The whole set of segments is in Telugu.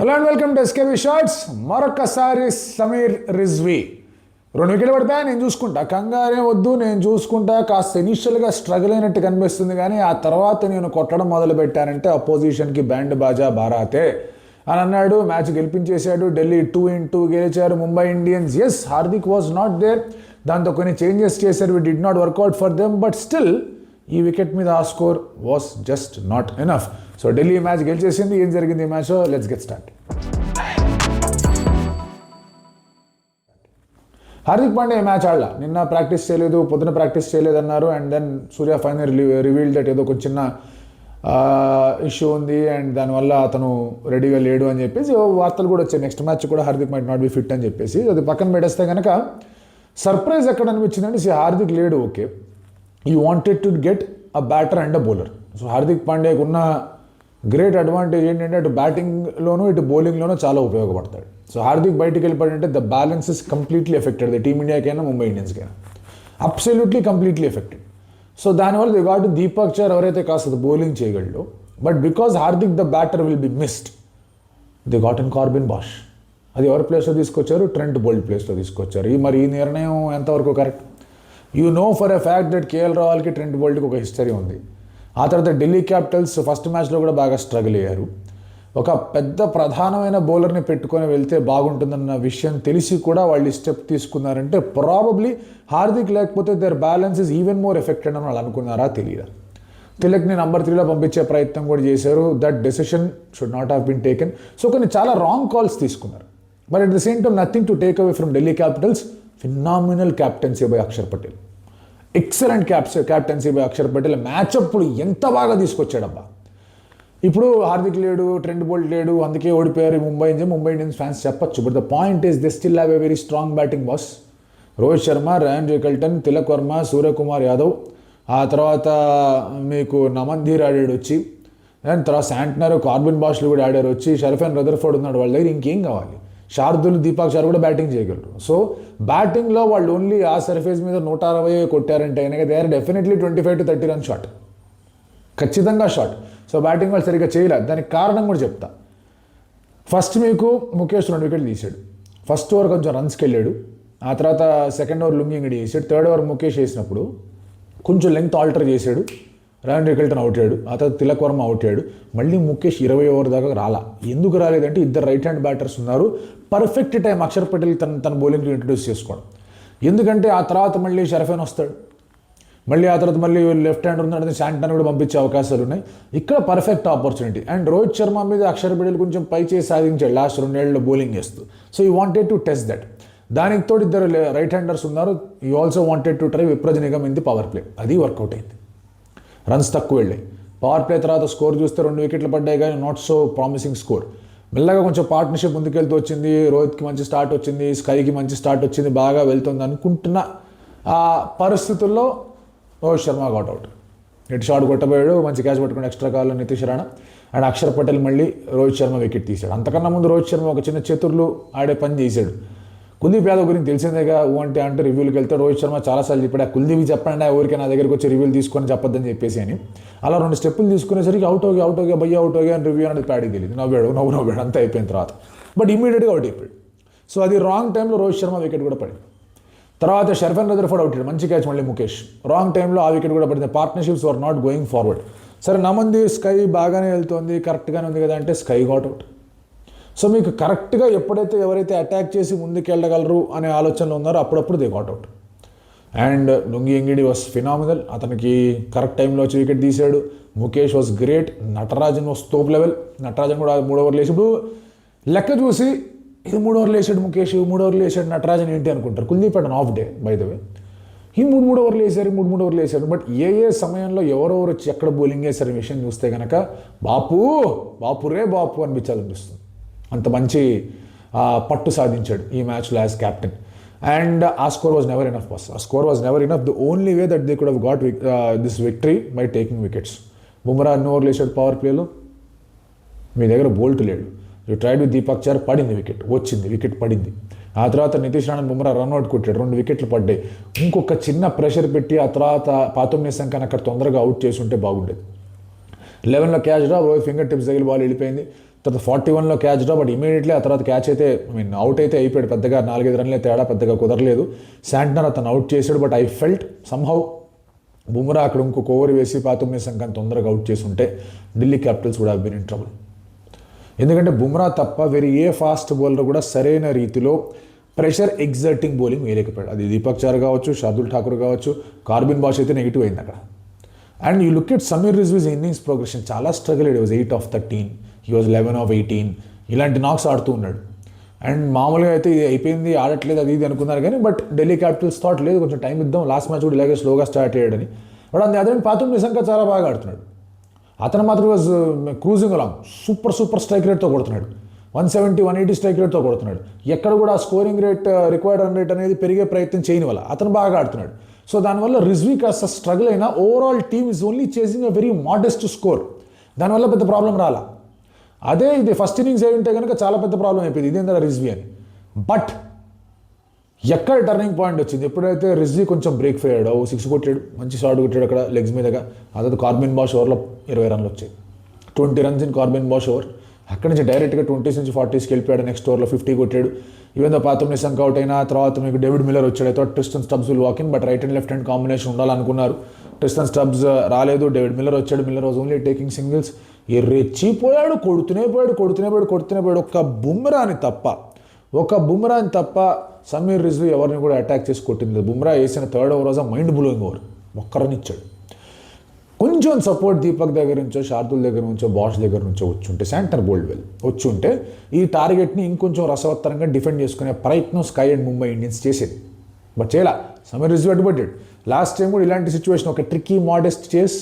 Hello and welcome to SKB shorts. మరొకసారి సమీర్ రిజ్వీ 2 వికెట్లు పడతాయి, నేను చూసుకుంటా, కంగారే వద్దు, నేను చూసుకుంటా. కాస్త ఇనిషియల్గా స్ట్రగుల్ అయినట్టు కనిపిస్తుంది, కానీ ఆ తర్వాత నేను కొట్టడం మొదలు పెట్టానంటే అపోజిషన్కి బ్యాండ్ బాజా బారాతే అని అన్నాడు. మ్యాచ్ గెలిపించేశాడు. ఢిల్లీ 2-2 గెలిచారు Mumbai Indians. Yes, Hardik was not there, దాంతో కొన్ని చేంజెస్ చేశారు. We did not work out for them, but still ఈ వికెట్ మీద ఆ score was just not enough. So Delhi match గెలిచేసింది. ఏం జరిగింది ఈ మ్యాచ్లో? Let's get start. Hardik Pandya match ఆడలా, నిన్న ప్రాక్టీస్ చేయలేదు, పొద్దున ప్రాక్టీస్ చేయలేదు అన్నారు. And then Surya final reveal that ఏదో కొంచెం చిన్న ఇష్యూ ఉంది అండ్ దానివల్ల అతను రెడీగా లేడు అని చెప్పేసి వార్తలు కూడా వచ్చాయి. నెక్స్ట్ మ్యాచ్ కూడా Hardik might not be fit అని చెప్పేసి. అది పక్కన పెట్టేస్తే కనుక సర్ప్రైజ్ ఎక్కడ అనిపించిందంటే, హార్దిక్ లేడు, okay, you wanted to get a batter and a bowler. So Hardik పాండ్యాకు ఉన్న గ్రేట్ అడ్వాంటేజ్ ఏంటంటే అటు బ్యాటింగ్లోనూ ఇటు బౌలింగ్లోనూ చాలా ఉపయోగపడతాడు. సో హార్దిక్ బయటికి వెళ్ళిపోయాడంటే the balance is completely affected. The టీమిండియాకైనా ముంబై ఇండియన్స్కైనా అబ్సల్యూట్లీ కంప్లీట్లీ ఎఫెక్టెడ్. సో దానివల్ల ది గాట్ దీపక్ చహర్ ఎవరైతే కాస్త బౌలింగ్ చేయగలడో, but because Hardik the batter will be missed, they got in Corbin Bosch. అది ఎవరి ప్లేస్లో తీసుకొచ్చారు? ట్రెంట్ బోల్ట్ ప్లేస్లో తీసుకొచ్చారు. మరి ఈ నిర్ణయం ఎంతవరకు correct? You know for a fact that KL రాహుల్కి ట్రెంట్ బోల్ట్కి ఒక హిస్టరీ ఉంది. ఆ తర్వాత ఢిల్లీ క్యాపిటల్స్ ఫస్ట్ మ్యాచ్లో కూడా బాగా స్ట్రగుల్ అయ్యారు. ఒక పెద్ద ప్రధానమైన బౌలర్ని పెట్టుకొని వెళ్తే బాగుంటుందన్న విషయం తెలిసి కూడా వాళ్ళు స్టెప్ తీసుకున్నారంటే ప్రాబబ్లీ హార్దిక్ లేకపోతే their balance is even more affected అని వాళ్ళు అనుకున్నారా తెలియదా. తిలక్ని నంబర్ 3లో పంపించే ప్రయత్నం కూడా చేశారు. That decision should not have been taken. So కొన్ని చాలా రాంగ్ కాల్స్ తీసుకున్నారు. But at the same time nothing to take away from Delhi Capitals. Phenomenal captaincy by Axar Patel, excellent captaincy by Axar Patel. మ్యాచ్అప్పుడు ఎంత బాగా తీసుకొచ్చాడబ్బా. ఇప్పుడు హార్దిక్ లేడు, ట్రెంట్ బోల్ట్ లేడు, అందుకే ఓడిపోయారు ముంబై ఇండియన్స్ ఫ్యాన్స్ చెప్పచ్చు. But the point is they still have a very strong batting boss. Rohit Sharma, Ryan Rickelton, Tilak Varma, Suryakumar Yadav, ఆ తర్వాత మీకు నమన్ధీర్ ఆడాడు వచ్చి, అండ్ తర్వాత శాంట్నర్, కార్బిన్ బాష్లు కూడా ఆడారు వచ్చి, షరఫెన్ రదర్ఫోర్డ్ ఉన్నాడు వాళ్ళ దగ్గర. ఇంకేం కావాలి? శార్దుల్, దీపక్ చహర్ కూడా బ్యాటింగ్ చేయగలరు. సో బ్యాటింగ్లో వాళ్ళు ఓన్లీ ఆ సర్ఫేస్ మీద 160 కొట్టారంటే కనుక they are definitely 25 to 30 run shot, ఖచ్చితంగా షాట్. సో బ్యాటింగ్ వాళ్ళు సరిగ్గా చేయలేదు. దానికి కారణం కూడా చెప్తా. ఫస్ట్ మీకు ముఖేష్ 2 వికెట్లు తీశాడు. ఫస్ట్ ఓవర్ కొంచెం రన్స్కి వెళ్ళాడు. ఆ తర్వాత సెకండ్ ఓవర్ లుంగింగ్ చేశాడు. థర్డ్ ఓవర్ ముఖేష్ వేసినప్పుడు కొంచెం లెంగ్త్ ఆల్టర్ చేశాడు. రయాన్ రికల్టన్ అవుట్ అయ్యాడు. ఆ తర్వాత తిలక్ వర్మ అవుట్ అయ్యాడు. మళ్ళీ ముఖేష్ 20 ఓవర్ దాకా రాలా. ఎందుకు రాలేదంటే ఇద్దరు రైట్ హ్యాండ్ బ్యాటర్స్ ఉన్నారు. పర్ఫెక్ట్ టైం అక్షర్ పటేల్ తన బౌలింగ్కి ఇంట్రడ్యూస్ చేసుకోవడం. ఎందుకంటే ఆ తర్వాత మళ్ళీ షరఫెన్ వస్తాడు, మళ్ళీ ఆ తర్వాత మళ్ళీ లెఫ్ట్ హ్యాండ్ ఉన్నాడు, శాంట్నర్ కూడా పంపించే అవకాశాలు ఉన్నాయి. ఇక్కడ perfect opportunity. And Rohit Sharma మీద అక్షర్ పటేల్ కొంచెం పై చేసి సాధించాడు లాస్ట్ 2 ఏళ్లలో బౌలింగ్ చేస్తూ. So you wanted to test that. దానికి తోడు ఇద్దరు రైట్ హ్యాండర్స్ ఉన్నారు. You also wanted to try Vipraj Nigam in the power play. అది వర్కౌట్ అయింది. రన్స్ తక్కువ వెళ్ళాయి. పవర్ ప్లే తర్వాత స్కోర్ చూస్తే 2 వికెట్లు పడ్డాయి, కానీ నాట్ సో ప్రామిసింగ్ స్కోర్. మెల్లగా కొంచెం పార్ట్నర్షిప్ ముందుకెళ్తూ వచ్చింది. రోహిత్కి మంచి స్టార్ట్ వచ్చింది, స్కైకి మంచి స్టార్ట్ వచ్చింది, బాగా వెళ్తుంది అనుకుంటున్న ఆ పరిస్థితుల్లో Rohit Sharma got out. Net shot కొట్టబోయాడు, మంచి క్యాచ్ పట్టుకుని ఎక్స్ట్రా కాల్లో నితీష్ రాణా. అండ్ అక్షర్ పటేల్ మళ్ళీ రోహిత్ శర్మ వికెట్ తీశాడు. అంతకన్నా ముందు రోహిత్ శర్మ ఒక చిన్న చతుర్లు ఆడే పని చేశాడు. కుల్దీప్ యాదవ్ గురించి తెలిసిందేగా, అంటే రివ్యూకి వెళ్తే రోహిత్ శర్మ చాలాసార్లు చెప్పాడు, ఆ కుల్దీప్ చెప్పండి, ఆ ఊరికే నా దగ్గరికి వచ్చి రివ్యూలు తీసుకొని చెప్పొద్దని చెప్పేసి అని. అలా 2 స్టెప్పులు తీసుకునేసరికి అవుట్ అవుగా భయ్య అవుట్ అవుగా అని రివ్యూ అనేది ప్యాడికి తెలియదు. నవ్వాడు అంతా అయిపోయిన తర్వాత. బట్ ఇమీడియట్గా అవుట్ అయిపోయాడు. సో అది రాంగ్ టైంలో రోహిత్ శర్మ వికెట్ కూడా పడింది. తర్వాత షర్ఫెన్ రదర్ఫోర్డ్ అవుట్ అయ్యాడు, మంచి క్యాచ్. మళ్ళీ ముఖేష్ రాంగ్ టైంలో ఆ వికెట్ కూడా పడింది. Partnerships are not going forward. సరే నమందీర్, స్కై బాగానే వెళ్తుంది, కరెక్ట్గానే ఉంది కదా అంటే స్కై గాట్ అవుట్. సో మీకు కరెక్ట్గా ఎప్పుడైతే ఎవరైతే అటాక్ చేసి ముందుకెళ్ళగలరు అనే ఆలోచనలో ఉన్నారో అప్పుడప్పుడు they got out. And Lungi Ngidi was phenomenal. అతనికి కరెక్ట్ టైంలో వచ్చి వికెట్ తీశాడు. Mukesh was great. Natarajan was top level. Natarajan కూడా 3 ఓవర్లు వేసి, ఇప్పుడు లెక్క చూసి ఇది 3 ఓవర్లు వేసాడు ముఖేష్, 3 ఓవర్లు వేసాడు నటరాజన్ ఏంటి అనుకుంటారు. Kuldeep at of day by the way. ఈ 3 ఓవర్లు వేసారు, 3 ఓవర్లు వేసారు. బట్ ఏ సమయంలో ఎవరెవరు వచ్చి ఎక్కడ బౌలింగ్ వేసారు విషయం చూస్తే కనుక బాపు అనిపించాలనిపిస్తుంది. అంత మంచి పట్టు సాధించాడు ఈ మ్యాచ్లో యాజ్ క్యాప్టెన్. అండ్ ఆ score was never enough boss. ఆ score was never enough. The only way that they could have got this victory by taking wickets. Bumrah అన్ని ఓవర్లు వేసాడు పవర్ ప్లేలో. మీ దగ్గర బోల్ట్ లేడు. You tried with Deepak Chahar, పడింది వికెట్, వికెట్ పడింది. ఆ తర్వాత నితీష్ రాణా, బుమ్రా రన్అట్ కొట్టాడు, 2 వికెట్లు పడ్డాయి. ఇంకొక చిన్న ప్రెషర్ పెట్టి ఆ తర్వాత పాతం సంఖ్యను అక్కడ తొందరగా అవుట్ చేసి ఉంటే బాగుండేది. 11లో catch drop, Rohit finger tips దగ్గర బాల్ వెళ్ళిపోయింది. తర్వాత 41లో క్యాచ్ డ్రా, బట్ ఇమీడియట్లీ ఆ తర్వాత క్యాచ్ అయితే అవుట్ అయితే అయిపోయాడు. పెద్దగా 4-5 రన్లే తేడా, పెద్దగా కుదరలేదు. శాంట్నర్ అతను అవుట్ చేశాడు. But I felt somehow Bumrah అక్కడ ఇంకొక ఓవర్ వేసి పాతుమ్య సంఘాన్ని తొందరగా అవుట్ చేసి ఉంటే Delhi Capitals would have been in trouble. ఎందుకంటే బుమ్రా తప్ప వేరే ఏ ఫాస్ట్ బౌలర్ కూడా సరైన రీతిలో ప్రెషర్ ఎగ్జర్టింగ్ బౌలింగ్ వేయలేకపోయాడు. అది దీపక్ చార్ కావచ్చు, షార్దుల్ ఠాకూర్ కావచ్చు, కార్బిన్ బాష్ అయితే నెగిటివ్ అయింది అక్కడ. And you look at Sameer Rizvi's innings progression చాలా struggle. It was 8 of 13, he was 11 of 18, ఇలాంటి నాక్స్ ఆడుతూ ఉన్నాడు. అండ్ మామూలుగా అయితే ఇది అయిపోయింది, ఆడట్లేదు అది ఇది అనుకున్నారు కానీ, బట్ ఢిల్లీ క్యాపిటల్స్ థాట్ లేదు కొంచెం టైం ఇద్దాం, లాస్ట్ మ్యాచ్ కూడా ఇలాగే స్లోగా స్టార్ట్ అయ్యాడని. బట్ అదే పాతుమ్ నిజంగా చాలా బాగా ఆడుతున్నాడు. అతను మాత్రం was cruising along, super strike రేట్తో కొడుతున్నాడు. 170, 180 స్ట్రైక్ రేట్తో కొడుతున్నాడు. ఎక్కడ కూడా scoring rate, required run rate అనేది పెరిగే ప్రయత్నం చేయని వల్ల అతను బాగా ఆడుతున్నాడు. సో దానివల్ల రిజ్వీ కాస్త స్ట్రగుల్ అయినా overall team is only chasing a very modest score. దానివల్ల పెద్ద ప్రాబ్లం రాలా. అదే ఇది ఫస్ట్ ఇన్నింగ్స్ అయి ఉంటే కనుక చాలా పెద్ద ప్రాబ్లం అయిపోయింది, ఇదేందా రిజ్వీ అని. బట్ ఎక్కడ టర్నింగ్ పాయింట్ వచ్చింది, ఎప్పుడైతే రిజ్వీ కొంచెం బ్రేక్ అయ్యాడో, 6 కొట్టాడు, మంచి షాట్ కొట్టాడు అక్కడ లెగ్స్ మీదగా. అదే కార్బిన్ బాష్ ఓవర్లో 20 రన్లు వచ్చాయి, 20 runs in Corbin Bosch over. అక్కడి నుంచి డైరెక్ట్గా 20s నుంచి 40sకి వెళ్ళిపోయాడు. నెక్స్ట్ ఓవర్లో 50 కొట్టాడు. ఈవెన్ దో పాతుమ్య సంఘ అవుట్ అయినా తర్వాత మీకు డేవిడ్ మిల్లర్ వచ్చాడు. అయితే Tristan Stubbs will walk in, but right and left hand combination ఉండాలనుకున్నారు. ట్రిస్టన్ స్టబ్స్ రాలేదు, డేవిడ్ మిల్లర్ వచ్చాడు. Miller was only taking singles. రెచ్చిపోయాడు, కొడుతూనే పోయాడు. ఒక బుమ్రాని తప్ప సమీర్ రిజ్వీ ఎవరిని కూడా అటాక్ చేసి కొట్టింది. బుమ్రా వేసిన 3rd over was mind blowing over, ఒక్క రన్ ఇచ్చాడు. కొంచెం సపోర్ట్ దీపక్ దగ్గర నుంచో, శార్దుల్ దగ్గర నుంచో, బాష్ దగ్గర నుంచో వచ్చుంటే, శాంట్నర్ బోల్డ్వెల్ వచ్చుంటే ఈ టార్గెట్ని ఇంకొంచెం రసవత్తరంగా డిఫెండ్ చేసుకునే ప్రయత్నం స్కై అండ్ ముంబై ఇండియన్స్ చేసేది. బట్ చేయాల, సమీర్ రిజ్వీ అడ్డుపడ్డాడు. లాస్ట్ టైం కూడా ఇలాంటి సిచ్యువేషన్, ఒక ట్రిక్కీ మోడెస్ట్ చేస్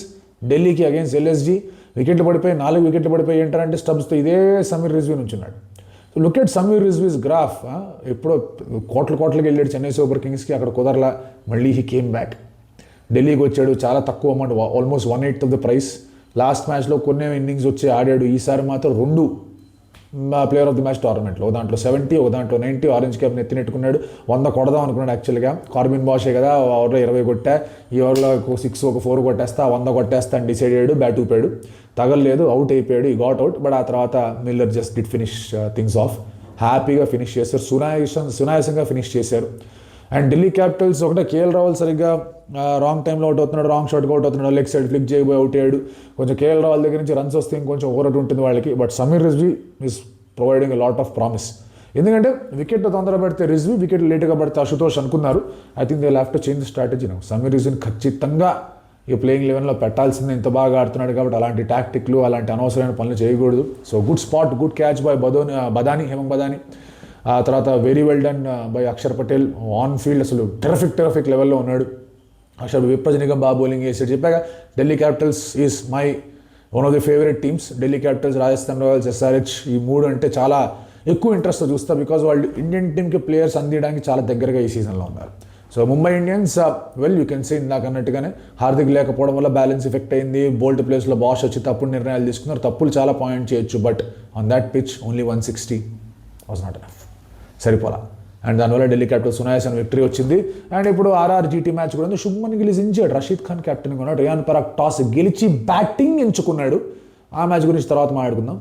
ఢిల్లీకి అగేన్స్ట్ LSG, వికెట్లు పడిపోయి 4 వికెట్లు పడిపోయి ఏంటంటే స్టబ్స్తో ఇదే సమీర్ రిజ్వీ నుంచున్నాడు. So look at Sameer Rizvi's graph. ఎప్పుడో కోట్లకి వెళ్ళాడు చెన్నై సూపర్ కింగ్స్కి, అక్కడ కుదరలా, మళ్ళీ హీ కేమ్ బ్యాక్. ఢిల్లీకి వచ్చాడు, చాలా తక్కువ amount, almost 1/8 of the price. Last మ్యాచ్లో కొన్ని ఇన్నింగ్స్ వచ్చి ఆడాడు. ఈసారి మాత్రం 2 ప్లేయర్ ఆఫ్ ది మ్యాచ్ టోర్నమెంట్లో, ఒక దాంట్లో 70, ఒక దాంట్లో 90, ఆరెంజ్ క్యాప్ నెత్తినెట్టుకున్నాడు. 100 కొడదాం అనుకున్నాడు యాక్చువల్గా. కార్బిన్ బాషే కదా, ఓవర్లో 20 కొట్టా, ఈ ఓవర్లో 6, ఒక 4 కొట్టేస్తా, 100 కొట్టేస్తా అని డిసైడ్ అయ్యాడు. బ్యాట్ ఊపాడు, తగలలేదు, అవుట్ అయిపోయాడు. ఈ గాట్ అవుట్. బట్ ఆ తర్వాత Miller just did finish things of. హ్యాపీగా ఫినిష్ చేశారు, సునాయాసంగా ఫినిష్ చేశారు. అండ్ ఢిల్లీ క్యాపిటల్స్ ఒకటే, కేఎల్ రాహుల్ సరిగ్గా రాంగ్ టైంలో అవుట్ అవుతున్నాడు, రాంగ్ షాట్కి అవుట్ అవుతున్నాడు, లెగ్ సైడ్ ఫ్లిక్ చేయబోయి అవుట్ అయ్యాడు. కొంచెం కేఎల్ రాహుల్ దగ్గర నుంచి రన్స్ వస్తే ఇంకొంచెం ఓవర్ ఉంటుంది వాళ్ళకి. But Sameer Rizvi is providing a lot of promise. ఎందుకంటే వికెట్ తొందర పడితే రిజ్వీ, వికెట్ లేట్గా పడితే అశుతోష్ అనుకున్నారు. I think they have to change the strategy now. Sameer రిజ్వీని ఖచ్చితంగా ఈ ప్లేయింగ్ 11లో పెట్టాల్సిందే. ఇంత బాగా ఆడుతున్నాడు కాబట్టి అలాంటి టాక్టిక్లు, అలాంటి అనవసరమైన పనులు చేయకూడదు. So good spot, good catch by Hemang Badani. ఆ తర్వాత very well done by Axar Patel. On field అసలు టెరఫిక్ లెవెల్లో ఉన్నాడు. అక్షర్ విప్రజనిగా బాగా బౌలింగ్ చేసాడు. చెప్పాక Delhi Capitals is my one of the favourite teams. Delhi Capitals, Rajasthan Royals, SRH, ఈ 3 అంటే చాలా ఎక్కువ ఇంట్రెస్ట్తో చూస్తా. బికాజ్ వాళ్ళు ఇండియన్ టీమ్కి ప్లేయర్స్ అందించడానికి చాలా దగ్గరగా ఈ సీజన్లో ఉన్నారు. So Mumbai Indians well you can say ఇందాక అన్నట్టుగానే హార్దిక్ లేకపోవడం వల్ల బ్యాలెన్స్ ఎఫెక్ట్ అయింది. బోల్ట్ ప్లేస్లో బాష్ వచ్చి తప్పుడు నిర్ణయాలు తీసుకున్నారు. తప్పులు చాలా పాయింట్ చేయొచ్చు, but on that pitch only 160 was not enough, సరిపోలా. అండ్ దానివల్ల ఢిల్లీ క్యాపిటల్స్ సునాయాసన్ విక్టరీ వచ్చింది. అండ్ ఇప్పుడు RRGT మ్యాచ్ కూడా ఉంది. శుభ్మన్ గిల్ ఇంజర్డ్, రషీద్ ఖాన్ కెప్టెన్గా ఉన్నాడు. రియాన్ పరాగ్ టాస్ గెలిచి బ్యాటింగ్ ఎంచుకున్నాడు. ఆ మ్యాచ్ గురించి తర్వాత మాట్లాడుకుందాం.